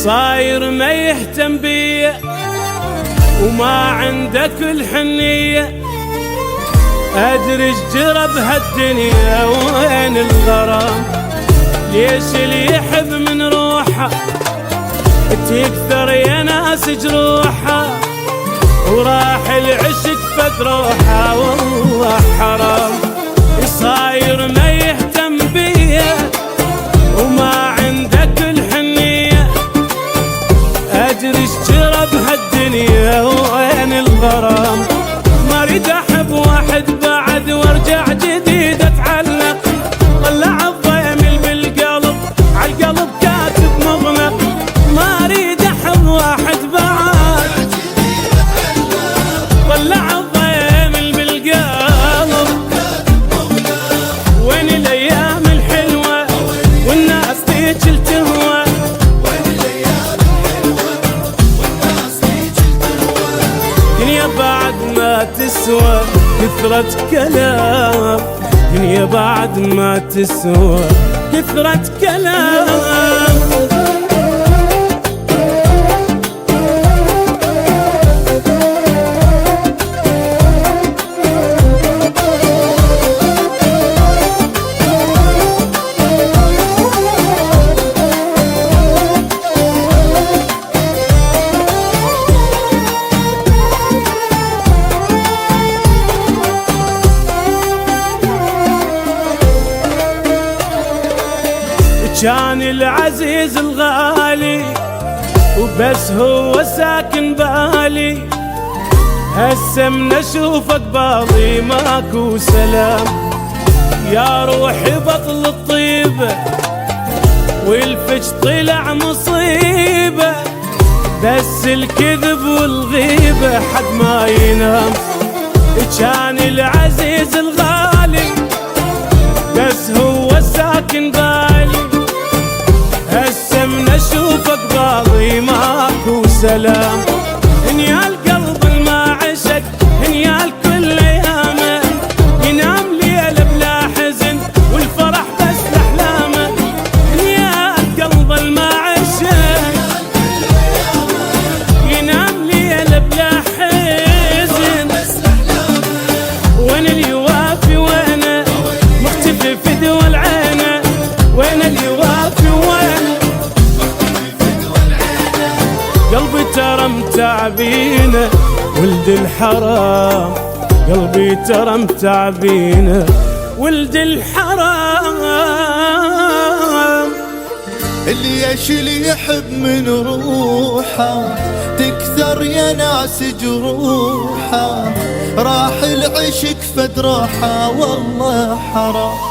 صاير ما يهتم بيا وما عندك الحنية، أدري ايش جرى بهالدنيا وين الغرام. ليش اللي يحب من روحه تكثر يا ناس جروحه، وراح العشق فد روحه والله حرام. صاير ما يهتم بيا وما عندك الحنية، أدري ايش جرى بهالدنيا وين الغرام. ما اريد احب واحد بعد وارجع جديد اتعلق، طلع الضيمل بالقلب عالقلب كاتب مغلق. ما اريد احب واحد بعد طلع الضيمل بالقلب. وين الايام الحلوه والناس ذيك التهوى، دنيا بعد ما تسوى كثرة كلام، دنيا بعد ما تسوى كثرة كلام. كان العزيز الغالي وبس هو ساكن بالي، هسه من اشوفك باضي ماكو سلام. يا روحي بطل الطيبة والفج طلع مصيبة، بس الكذب والغيبة حد ما ينام. كان العزيز الغالي بس هو ساكن بالي، هسه من اشوفك باضي ماكو سلام. هنيا القلب الما عشق هنيا الكل ايامه، ينام ليله بلا حزن والفرح بس لاحلامه. هنيا القلب الما عشق ينام ليله بلا حزن، وين اللي يوافي وينه مختفي في دول عينه. وين اللي يوافي وينه قلبي ترى متعبينه ولد الحرام، قلبي ترى متعبينه ولد الحرام. اللي يحب من روحه تكثر يا ناس جروحه، راح العشق فد روحه والله حرام.